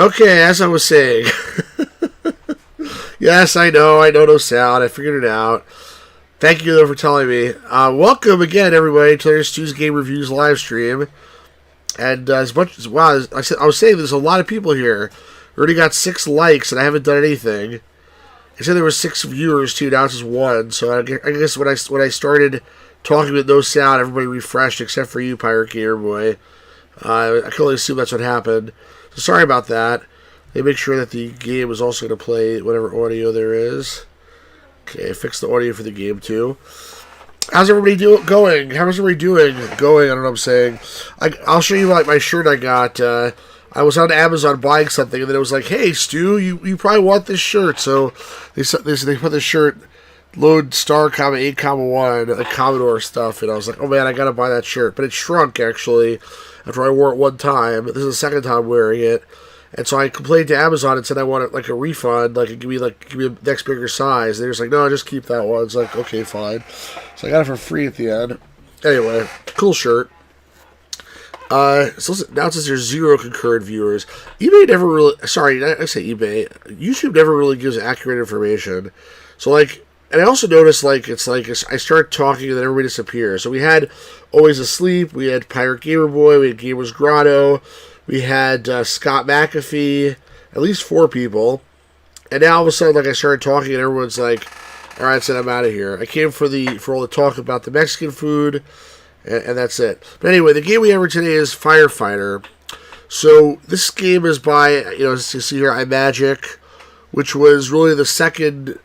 Okay, as I was saying. Yes, I know no sound. I figured it out. Thank you, though, for telling me. Welcome again, everybody, to our Stu's Game Reviews live stream. And as much as, wow, I was saying there's a lot of people here. We already got 6 likes, and I haven't done anything. I said there were 6 viewers, too. Now it's just 1. So I guess when I started talking with no sound, everybody refreshed, except for you, Pirate Gamer Boy. I can only assume that's what happened. So sorry about that. They make sure that the game is also going to play whatever audio there is. Okay, fix the audio for the game too. How's everybody going? How's everybody doing? Going, I don't know what I'm saying. I'll show you my shirt I got. I was on Amazon buying something, and then it was like, hey, Stu, you probably want this shirt. So they put the shirt, load star, 8, 1, like Commodore stuff, and I was like, oh man, I got to buy that shirt. But it shrunk, actually, after I wore it one time. This is the second time wearing it. And so I complained to Amazon and said I wanted like a refund, give me a next bigger size. And they're just like, no, just keep that one. It's like, okay, fine. So I got it for free at the end. Anyway, cool shirt. So now it says there's 0 concurrent viewers. eBay never really, sorry, I say eBay. YouTube never really gives accurate information. So and I also noticed it's I start talking and then everybody disappears. So we had Always Asleep, we had Pirate Gamer Boy, we had Gamers Grotto. We had Scott McAfee, at least 4 people. And now all of a sudden, I started talking and everyone's like, all right, so I'm out of here. I came for all the talk about the Mexican food, and that's it. But anyway, the game we have today is Firefighter. So this game is by, as you see here, Imagic, which was really the second...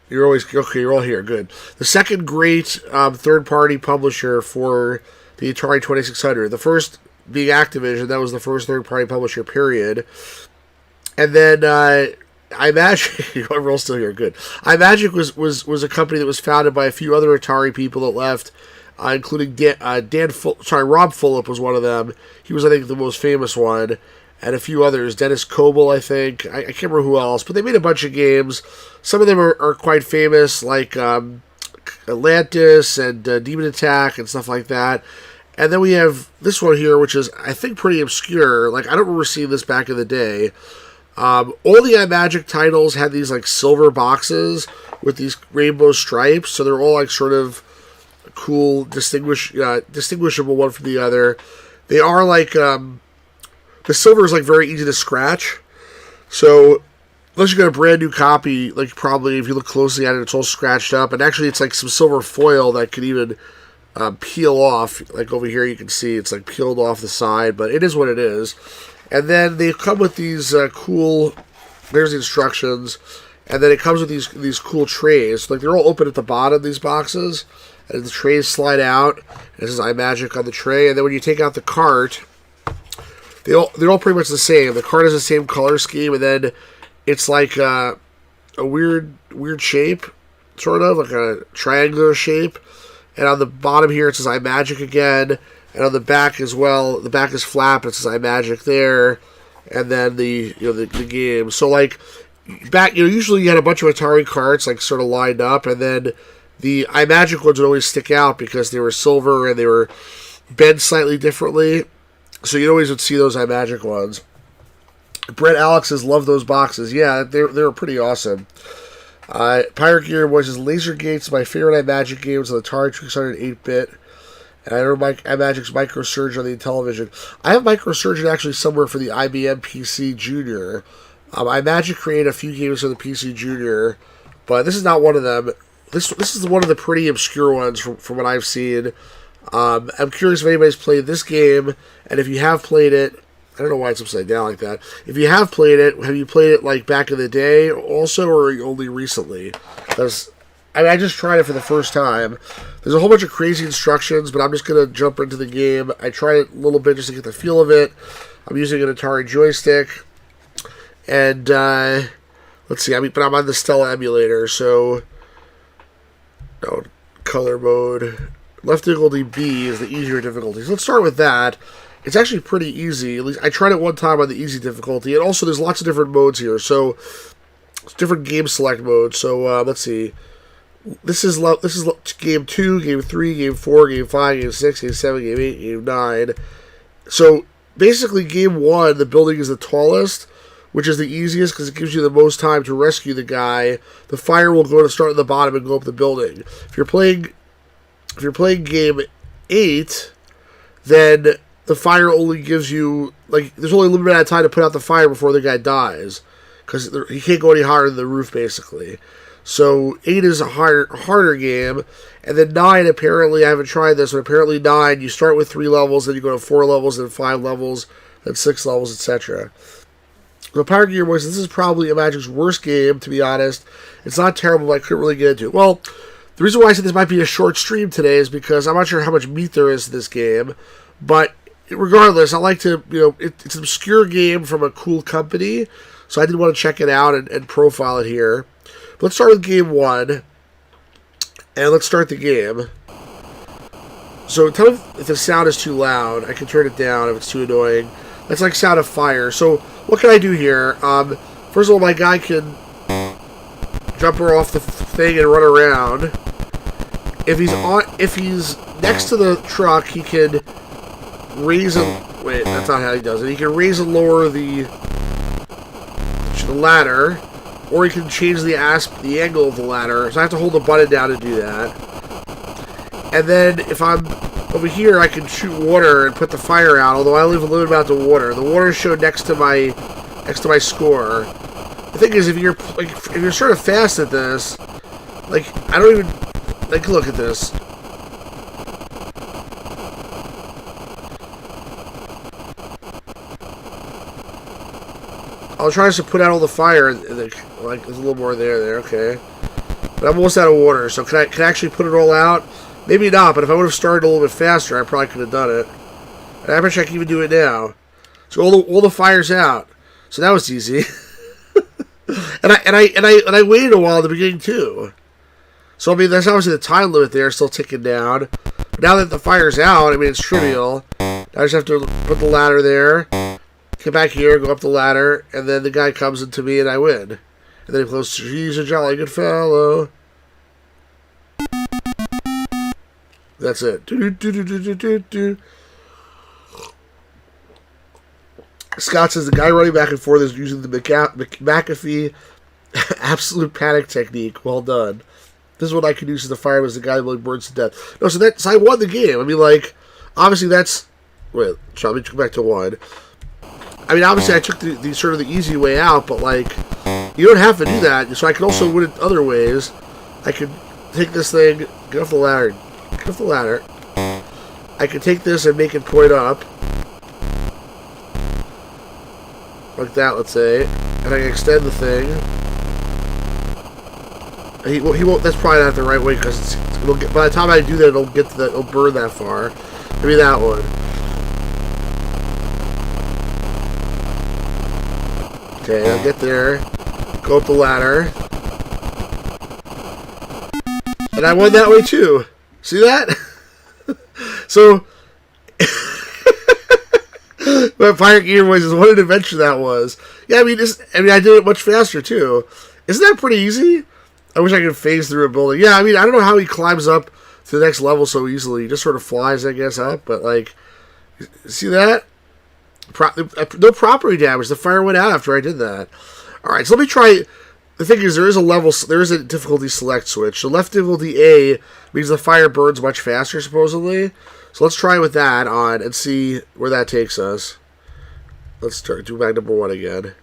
You're always... Okay, you're all here. Good. The second great third-party publisher for the Atari 2600. The first... being Activision, that was the first third-party publisher, period. And then Imagic, everyone's still here, good. Imagic was a company that was founded by a few other Atari people that left, including Rob Fulop was one of them. He was, I think, the most famous one, and a few others. Dennis Coble, I think. I can't remember who else, but they made a bunch of games. Some of them are quite famous, like Atlantis and Demon Attack and stuff like that. And then we have this one here, which is, I think, pretty obscure. I don't remember seeing this back in the day. All the Imagic titles had these, silver boxes with these rainbow stripes. So they're all, sort of cool, distinguishable one from the other. They are, the silver is, very easy to scratch. So, unless you got a brand new copy, probably, if you look closely at it, it's all scratched up. And actually, it's, some silver foil that could even... peel off, over here you can see it's peeled off the side, but it is what it is. And then they come with these cool, there's the instructions, and then it comes with these cool trays. They're all open at the bottom, these boxes, and the trays slide out, and it says Imagic on the tray, and then when you take out the cart, they're all pretty much the same. The cart has the same color scheme, and then it's a weird shape, sort of, a triangular shape. And on the bottom here, it says Imagic again. And on the back as well, the back is flap. It says Imagic there. And then the game. So, back, usually you had a bunch of Atari carts, sort of lined up. And then the Imagic ones would always stick out because they were silver and they were bent slightly differently. So you always would see those Imagic ones. Brett Alex's love those boxes. Yeah, they were pretty awesome. Pirate Gear Boy says Lasergate's my favorite Imagic games on the Atari 2600 8-bit. And I remember Imagic's Microsurge on the Intellivision. I have Microsurge actually somewhere for the IBM PC Junior. Imagic created a few games for the PC Junior, but this is not one of them. This is one of the pretty obscure ones from what I've seen. I'm curious if anybody's played this game, and if you have played it, I don't know why it's upside down like that. If you have played it, have you played it back in the day also, or only recently? Because I just tried it for the first time. There's a whole bunch of crazy instructions, but I'm just going to jump into the game. I tried it a little bit just to get the feel of it. I'm using an Atari joystick. And, let's see, but I'm on the Stella emulator, so... No, color mode. Left difficulty B is the easier difficulty. So let's start with that. It's actually pretty easy. At least I tried it one time on the easy difficulty. And also, there's lots of different modes here. So, it's different game select modes. So, let's see. This is game 2, game 3, game 4, game 5, game 6, game 7, game 8, game 9. So, basically game 1, the building is the tallest, which is the easiest because it gives you the most time to rescue the guy. The fire will go to start at the bottom and go up the building. If you're playing game 8, then the fire only gives you, like, there's only a limited amount of time to put out the fire before the guy dies, because he can't go any higher than the roof, basically. So 8 is a harder game, and then 9, apparently, I haven't tried this, but apparently 9, you start with 3 levels, then you go to 4 levels, then 5 levels, then 6 levels, etc. So Pirate Gear Boys, this is probably Imagic's worst game, to be honest. It's not terrible, but I couldn't really get into it. Well, the reason why I said this might be a short stream today is because I'm not sure how much meat there is to this game, but regardless, I like to, it's an obscure game from a cool company, so I did want to check it out and profile it here. But let's start with game 1, and let's start the game. So tell me if the sound is too loud. I can turn it down if it's too annoying. That's like sound of fire. So what can I do here? First of all, my guy can jump her off the thing and run around. If he's next to the truck, he can raise and wait. That's not how he does it. He can raise and lower the ladder, or he can change the angle of the ladder. So I have to hold the button down to do that. And then if I'm over here, I can shoot water and put the fire out, although I leave a limited amount of water. The water is shown next to my score. The thing is, if you're sort of fast at this, like, I don't even, like, look at this. I'll try to put out all the fire, and like, there's a little more there, okay. But I'm almost out of water, so can I actually put it all out? Maybe not, but if I would have started a little bit faster, I probably could have done it. And I bet I can even do it now. So all the fire's out. So that was easy. and I waited a while at the beginning too. So I mean, there's obviously the time limit there, still ticking down. But now that the fire's out, I mean, it's trivial. Now I just have to put the ladder there, get back here, go up the ladder, and then the guy comes into me and I win. And then he goes, "He's a jolly good fellow." That's it. Scott says the guy running back and forth is using the McAfee absolute panic technique. Well done. This is what I can use as the fire was the guy really burns to death. No, so I won the game. I mean, like, obviously that's... Wait, let me go back to 1. I mean, obviously I took the sort of the easy way out, but, like, you don't have to do that. So I can also win it other ways. I could take this thing, get off the ladder. Get off the ladder. I can take this and make it point up. Like that, let's say. And I can extend the thing. He won't, that's probably not the right way, because by the time I do that, it'll burn that far. Maybe that one. Okay, I'll get there. Go up the ladder. And I won that way too. See that? So, but Pirate Gear Boys is what an adventure that was. Yeah, I mean, I did it much faster too. Isn't that pretty easy? I wish I could phase through a building. Yeah, I mean, I don't know how he climbs up to the next level so easily. He just sort of flies, I guess, up. But, like, see that? No property damage. The fire went out after I did that. All right, so let me try. The thing is, there is a difficulty select switch. So left difficulty A means the fire burns much faster, supposedly. So let's try with that on and see where that takes us. Let's do back number 1 again.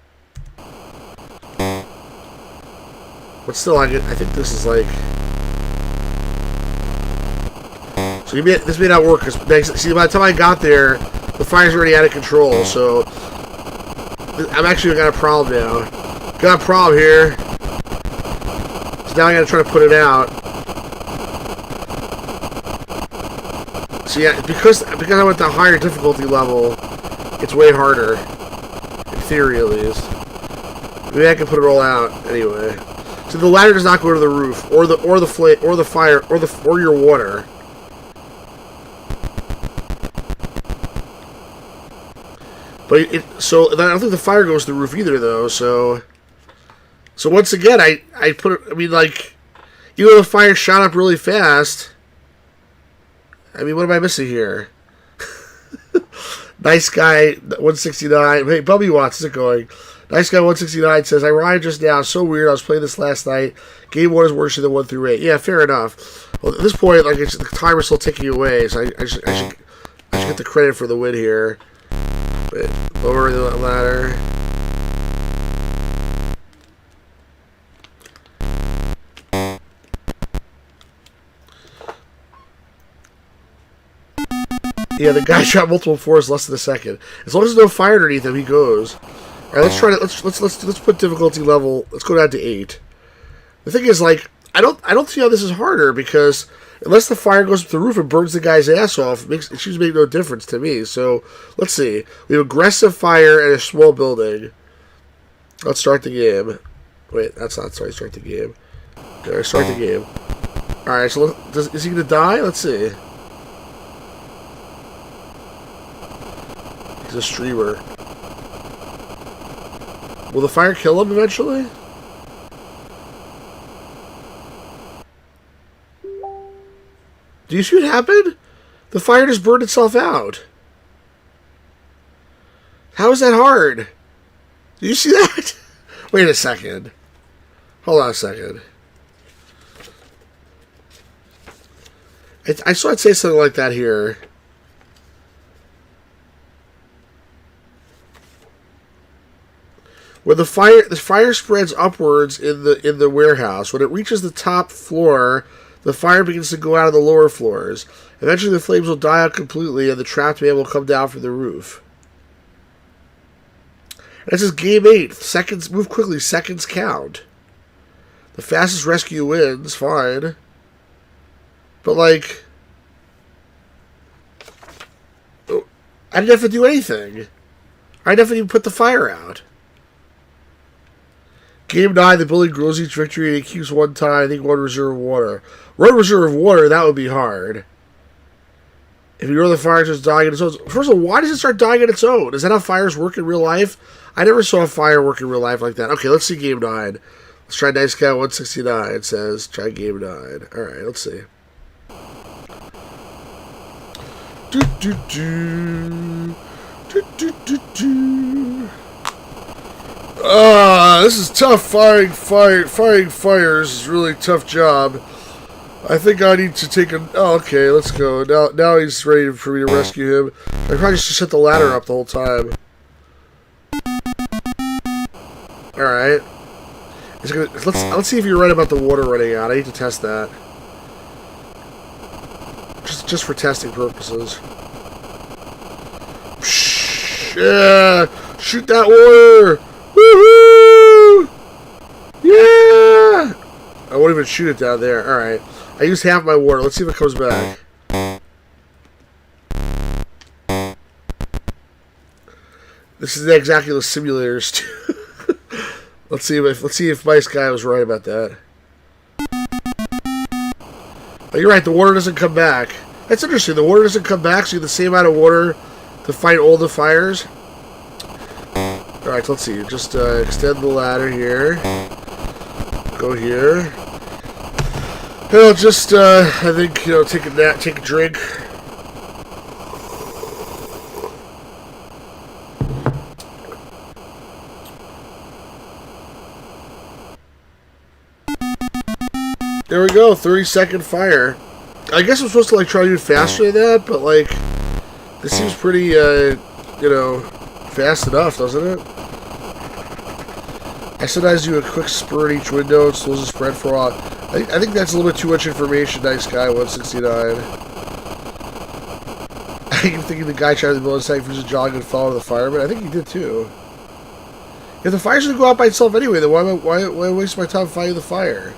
But still, I think this is like... So this may not work, because, see, by the time I got there, the fire's already out of control, so... I'm actually got a problem now. Got a problem here. So now I gotta try to put it out. So yeah, because I went to a higher difficulty level, it's way harder. In theory, at least. Maybe I can put it all out anyway. So the ladder does not go to the roof, or the flame, or the fire, or your water. But so I don't think the fire goes to the roof either, though. So once again, I put it. I mean, like, even though the fire shot up really fast. I mean, what am I missing here? Nice guy 169. Hey, Bubby Watts, is it going? Nice guy 169 says, I arrived just now. So weird. I was playing this last night. Game 1 is worse than 1 through 8. Yeah, fair enough. Well, at this point, like the timer's still ticking away, so I should get the credit for the win here. Wait, lower the ladder. Yeah, the guy shot multiple floors less than a second. As long as there's no fire underneath him, he goes. All right, let's try to let's put difficulty level. Let's go down to 8. The thing is, like, I don't see how this is harder because unless the fire goes up the roof and burns the guy's ass off, it seems to make no difference to me. So let's see. We have aggressive fire and a small building. Let's start the game. Wait, that's not sorry. Start the game. Okay, start the game. All right. So is he gonna die? Let's see. He's a streamer. Will the fire kill him eventually? Do you see what happened? The fire just burned itself out. How is that hard? Do you see that? Wait a second. Hold on a second. I saw it say something like that here. When the fire spreads upwards in the warehouse. When it reaches the top floor, the fire begins to go out of the lower floors. Eventually, the flames will die out completely, and the trapped man will come down from the roof. And this is game 8. Seconds move quickly. Seconds count. The fastest rescue wins. Fine, but like, I didn't have to do anything. I didn't have to even put the fire out. Game 9, the building grows each victory and it keeps 1 time. I think 1 reserve of water. 1 reserve of water, that would be hard. If you know the fire starts dying on its own. First of all, why does it start dying on its own? Is that how fires work in real life? I never saw a fire work in real life like that. Okay, let's see game 9. Let's try Nice Guy 169. It says, try game 9. Alright, let's see. This is tough. Firing fires is a really tough job. I think I need to take a... Oh, okay, let's go. Now he's ready for me to rescue him. I probably just set the ladder up the whole time. Alright. Let's see if you're right about the water running out. I need to test that. Just for testing purposes. Yeah! Shoot that water! Woohoo! Yeah! I won't even shoot it down there. Alright. I used half my water. Let's see if it comes back. This is exactly the simulators too. Let's see if Nice Guy was right about that. Oh, you're right, the water doesn't come back. That's interesting. The water doesn't come back, so you have the same amount of water to fight all the fires. Alright, let's see. Just extend the ladder here. Go here. And I'll just, I think, take a nap, take a drink. There we go, 30-second fire. I guess I'm supposed to, like, try to do it faster than that, but, like, this seems pretty, fast enough, doesn't it? I sometimes do a quick spur in each window and slows the spread for a while. I think that's a little bit too much information, Nice Guy 169. I keep thinking the guy tried to build a site for his jog and follow the fireman. I think he did too. If the fire's gonna go out by itself anyway, then why waste my time fighting the fire?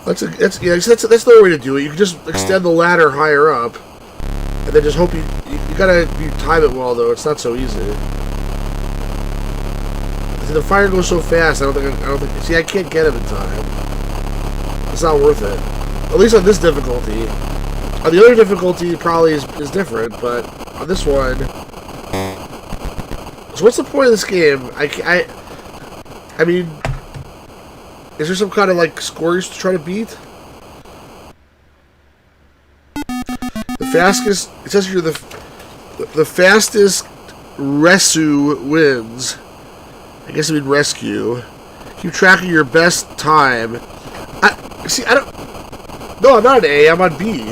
That's the way to do it. You can just extend the ladder higher up, and then just hope you gotta time it well though. It's not so easy. The fire goes so fast. I don't think. See, I can't get him in time. It's not worth it. At least on this difficulty. On the other difficulty, probably is different, but on this one. So what's the point of this game? I mean. Is there some kind of, like, score you're trying to beat? fastest. It says you're the fastest resu wins. I guess I mean rescue. Keep track of your best time. I don't. No, I'm not an A. I'm on B.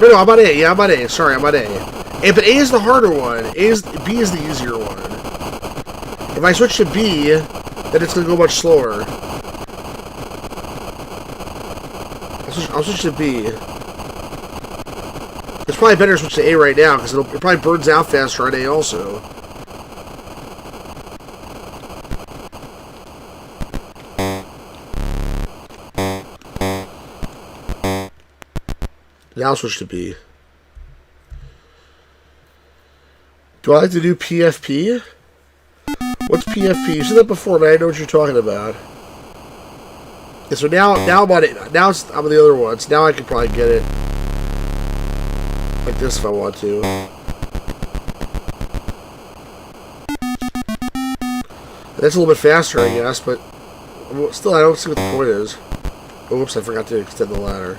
No, I'm on A. Yeah, I'm on A. Sorry, I'm on A. But A is the harder one. B is the easier one. If I switch to B, then it's gonna go much slower. I'll switch to B. It's probably better to switch to A right now because it probably burns out faster on A also. Now I'll switch to B. Do I like to do PFP? What's PFP? You said that before, but I know what you're talking about. Yeah, so now I'm on it. Now I'm on the other ones. Now I can probably get it like this if I want to. That's a little bit faster, I guess, but still, I don't see what the point is. Oops, I forgot to extend the ladder.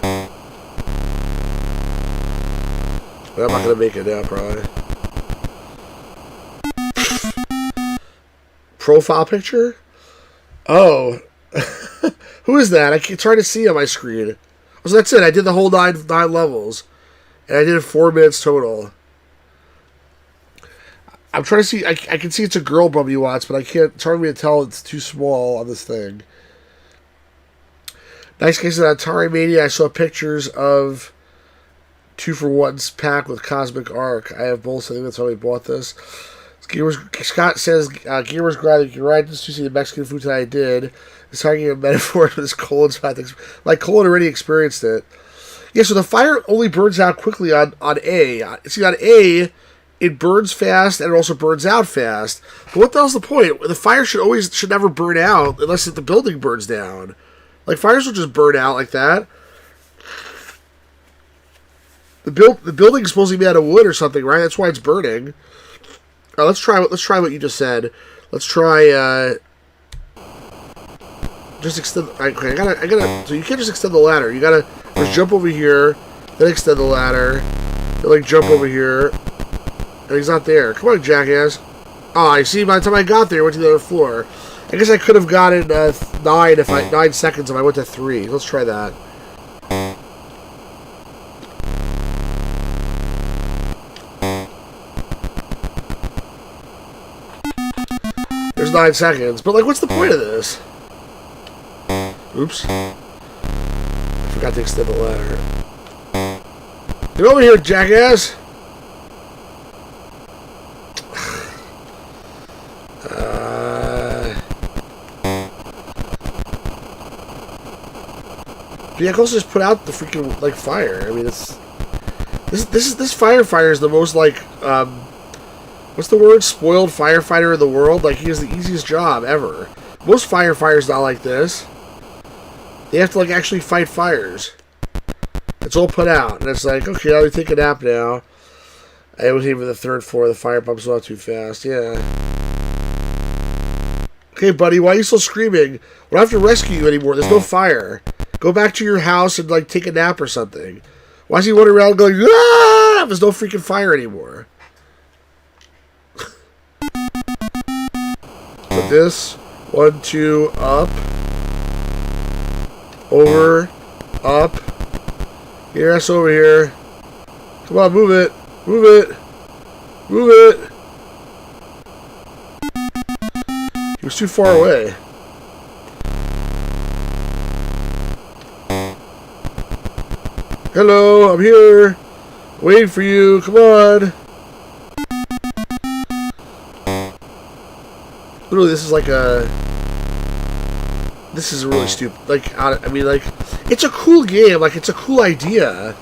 But I'm not going to make it now, probably. Profile picture? Oh. Who is that? It's hard to see on my screen. So that's it. I did the whole nine levels. And I did it 4 minutes total. I'm trying to see. I can see it's a girl Bubby Watts, but I can't. It's hard for me to tell. It's too small on this thing. Nice case of Atari Mania. I saw pictures of 2-for-1's pack with Cosmic Arc. I have both. I think that's how we bought this. Scott says, Gamers glad you're right. Just to see the Mexican food that I did. It's talking a metaphor for this colon's path. My colon already experienced it. Yeah, so the fire only burns out quickly on A. See, on A, it burns fast and it also burns out fast. But what the hell's the point? The fire should never burn out unless the building burns down. Like, fires will just burn out like that. The building's supposed to be made out of wood or something, right? That's why it's burning. Let's try what you just said. Let's try just extend. Okay, I gotta. So you can't just extend the ladder. You gotta just jump over here, then extend the ladder, then like jump over here, and he's not there. Come on, jackass! Oh, I see. By the time I got there, I went to the other floor. I guess I could have gotten 9 seconds if I went to 3. Let's try that. There's 9 seconds, but like, what's the point of this? Oops. I forgot to extend the ladder. Get over here, jackass! Yeah, I can also just put out the freaking, like, fire. I mean, this firefighter is the most, like, what's the word? Spoiled firefighter in the world. Like, he has the easiest job ever. Most firefighters not like this. They have to, like, actually fight fires. It's all put out. And it's like, okay, I'll take a nap now. I was even the 3rd floor. The fire pump's not too fast. Yeah. Okay, buddy, why are you still screaming? We don't have to rescue you anymore. There's no fire. Go back to your house and, like, take a nap or something. Why is he running around going, ah! There's no freaking fire anymore. So this, 1, 2, up, over, up, here, that's over here. Come on, move it, move it, move it. He was too far away. Hello, I'm here. Waiting for you. Come on. Literally, this is like a... This is really stupid. Like, I mean, like, it's a cool game. Like, it's a cool idea.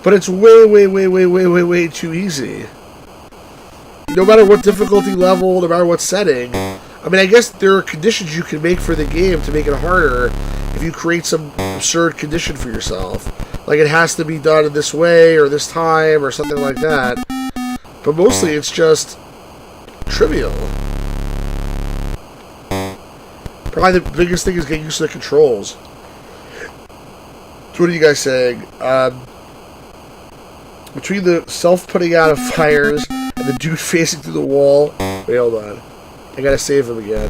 But it's way, way, way, way, way, way, way too easy. No matter what difficulty level, no matter what setting. I mean, I guess there are conditions you can make for the game to make it harder if you create some absurd condition for yourself. Like, it has to be done in this way, or this time, or something like that. But mostly, it's just trivial. Probably the biggest thing is getting used to the controls. So what are you guys saying? Between the self-putting out of fires and the dude facing through the wall... Wait, hold on. I gotta save him again.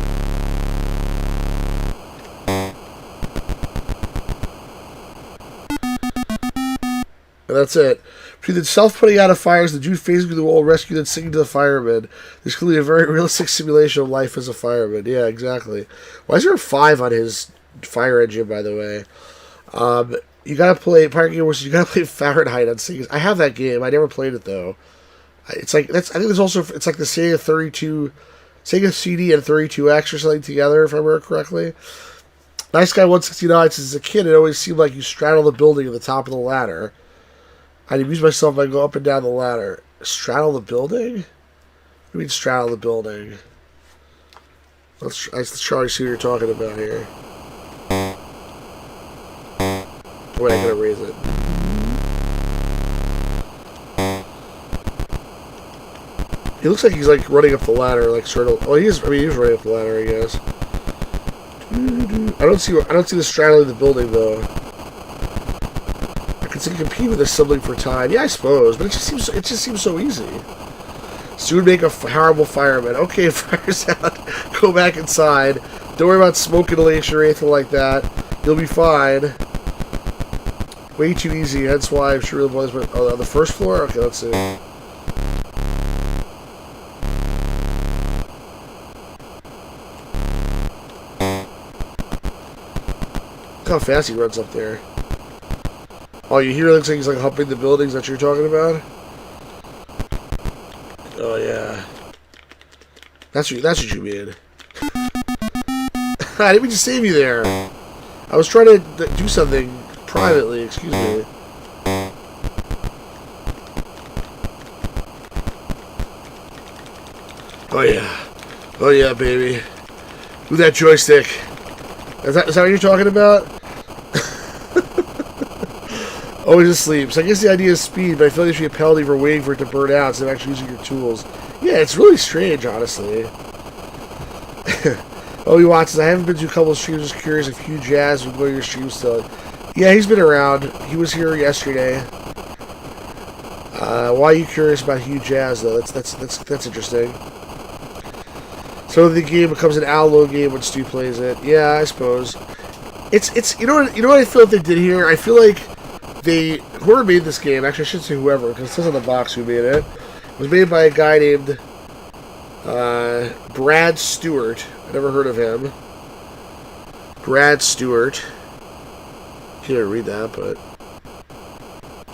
And that's it. Between the self-putting out of fires, the dude facing through the wall, rescued and singing to the firemen. There's clearly a very realistic simulation of life as a fireman. Yeah, exactly. Why is there a 5 on his fire engine, by the way? You gotta play Pirate Game Wars. You gotta play Fahrenheit on Sega. I have that game. I never played it though. It's like that's. I think there's also. It's like the Sega 32, Sega CD and 32X or something together, if I remember correctly. Nice Guy 169 says, as a kid, it always seemed like you straddle the building at the top of the ladder. I'd amuse myself by go up and down the ladder. Straddle the building? What do you mean straddle the building? Let's try to see what you're talking about here. Wait, I gotta raise it. He looks like he's like running up the ladder, like sort of. Well, he is. I mean, he's running up the ladder, I guess. I don't see the straddling the building though. I could see compete with a sibling for time. Yeah, I suppose, but it just seems so easy. Soon make a horrible fireman. Okay, fire's out. Go back inside. Don't worry about smoke inhalation or anything like that. You'll be fine. Way too easy. That's why I'm sure the boys went on the first floor. Okay, let's see. Look how fast he runs up there. Oh, you hear it looks like he's like humping the buildings that you're talking about? Oh yeah. That's what you mean. I didn't mean to save you there. I was trying to do something privately, excuse me. Oh yeah. Oh yeah, baby. With that joystick. Is that what you're talking about? Always asleep. So I guess the idea is speed, but I feel like there should be a penalty for waiting for it to burn out instead of actually using your tools. Yeah, it's really strange, honestly. Oh, he watches. I haven't been to a couple of streams. Just curious if Hugh Jazz would go to your stream still. Yeah, he's been around. He was here yesterday. Why are you curious about Hugh Jazz though? That's interesting. So the game becomes an Allo game when Stu plays it. Yeah, I suppose. It's you know what I feel like they did here. I feel like whoever made this game. Actually, I shouldn't say whoever because it says on the box who made it. It was made by a guy named Brad Stewart. I never heard of him. Brad Stewart. Can't read that, but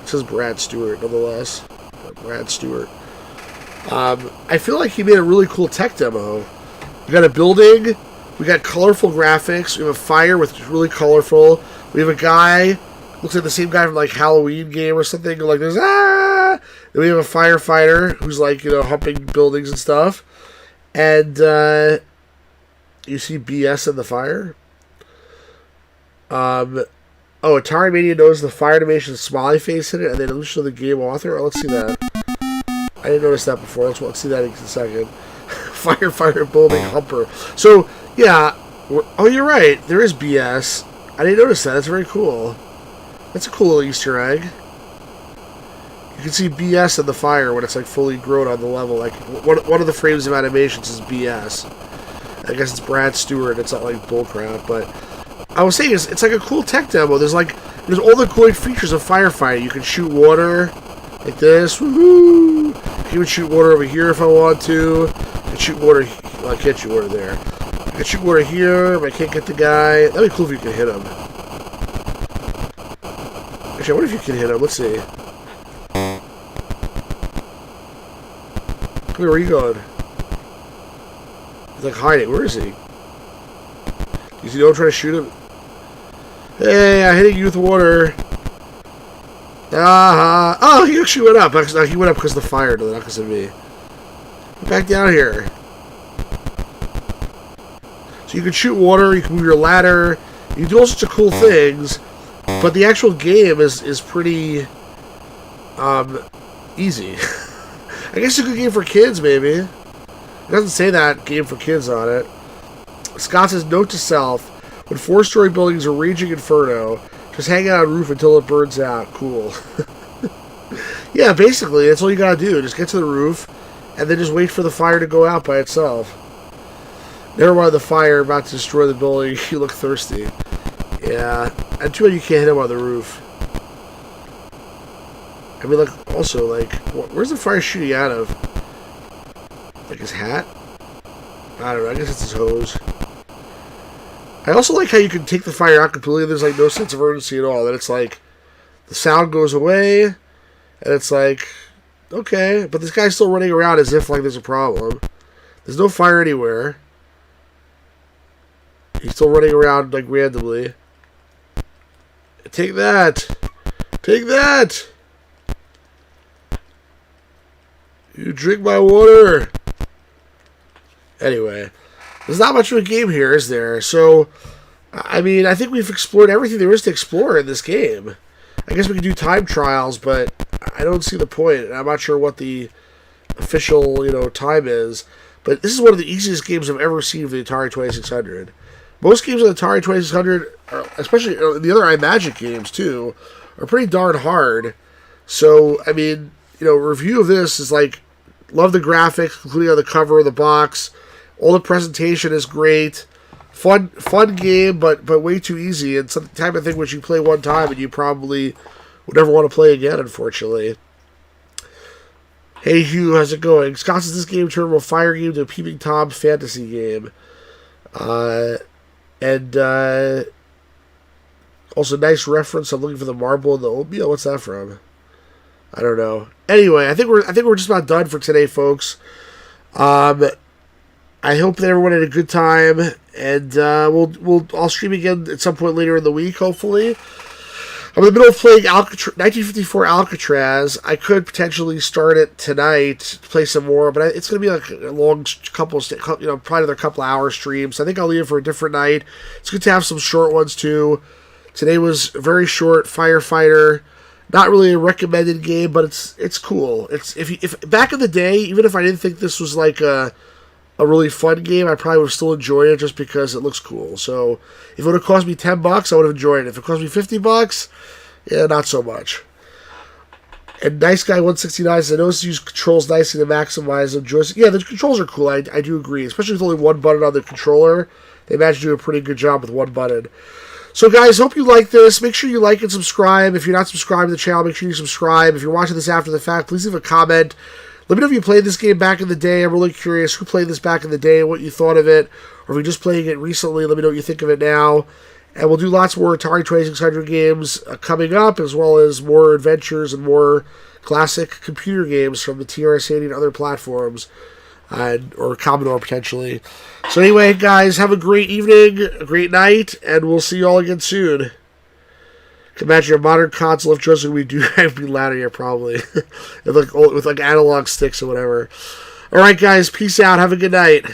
it says Brad Stewart nonetheless. Brad Stewart. I feel like he made a really cool tech demo. We got a building. We got colorful graphics. We have a fire with really colorful. We have a guy. Looks like the same guy from like Halloween game or something. Like there's Then we have a firefighter who's like humping buildings and stuff. And you see BS in the fire. Atari Mania knows the fire animation smiley face in it, and they don't show the game author. Oh, let's see that. I didn't notice that before. Let's see that in a second. Firefighter building humper. So yeah. Oh, you're right. There is BS. I didn't notice that. That's very cool. That's a cool little Easter egg. You can see BS in the fire when it's like fully grown on the level. Like one of the frames of animations is BS. I guess it's Brad Stewart. It's not like bullcrap, but I was saying it's like a cool tech demo. There's all the cool features of firefighting. You can shoot water like this. Woohoo! You can shoot water over here if I want to. I can shoot water. Well, I can't shoot water there. I can shoot water here, but I can't get the guy. That'd be cool if you could hit him. Actually, I wonder if you can hit him. Let's see. Come here, where are you going? He's like hiding. Where is he? You see, don't try to shoot him. Hey, I'm hitting you with water. Oh, he actually went up. He went up because of the fire, not because of me. Get back down here. So you can shoot water, you can move your ladder, you can do all sorts of cool things, but the actual game is pretty easy. I guess it's a good game for kids, maybe. It doesn't say that game for kids on it. Scott says, note to self, when 4-story buildings are raging inferno, just hang out on roof until it burns out. Cool. Yeah, basically, that's all you gotta do. Just get to the roof, and then just wait for the fire to go out by itself. Never mind the fire about to destroy the building. You look thirsty. Yeah, and too bad you can't hit him on the roof. I mean, like, also, like, where's the fire shooting out of? Like his hat? I don't know, I guess it's his hose. I also like how you can take the fire out completely. There's, like, no sense of urgency at all. That it's like, the sound goes away, and it's like, okay, but this guy's still running around as if, like, there's a problem. There's no fire anywhere. He's still running around, like, randomly. Take that! Take that! You drink my water! Anyway, there's not much of a game here, is there? So, I mean, I think we've explored everything there is to explore in this game. I guess we can do time trials, but I don't see the point. I'm not sure what the official, time is. But this is one of the easiest games I've ever seen for the Atari 2600. Most games on the Atari 2600, especially the other Imagic games too, are pretty darn hard. So, I mean, review of this is like, love the graphics, including on the cover of the box. All the presentation is great. Fun game, but way too easy. And some type of thing which you play one time and you probably would never want to play again, unfortunately. Hey Hugh, how's it going? Scott says this game turned from a fire game to a Peeping Tom fantasy game. And also nice reference. I'm looking for the marble and the oatmeal. What's that from? I don't know. Anyway, I think we're just about done for today, folks. I hope that everyone had a good time, and I'll stream again at some point later in the week, hopefully. I'm in the middle of playing 1954 Alcatraz. I could potentially start it tonight to play some more, but it's going to be like a long couple, probably another couple hour stream. So I think I'll leave it for a different night. It's good to have some short ones too. Today was very short. Firefighter, not really a recommended game, but it's cool. It's if back in the day, even if I didn't think this was like a really fun game, I probably would have still enjoyed it just because it looks cool. So if it would have cost me $10, I would have enjoyed it. If it cost me $50, yeah, not so much. And Nice Guy 169 says, I noticed you use controls nicely to maximize them. Yeah, the controls are cool. I do agree, especially with only one button on the controller. They managed to do a pretty good job with one button. So guys, hope you like this. Make sure you like and subscribe. If you're not subscribed to the channel, make sure you subscribe. If you're watching this after the fact, please leave a comment. Let me know if you played this game back in the day. I'm really curious who played this back in the day and what you thought of it. Or if you're just playing it recently, let me know what you think of it now. And we'll do lots more Atari 2600 games coming up, as well as more adventures and more classic computer games from the TRS-80 and other platforms, or Commodore potentially. So anyway, guys, have a great evening, a great night, and we'll see you all again soon. Imagine a modern console if Joseph we do have to be louder here probably. with like analog sticks or whatever. Alright guys, peace out, have a good night.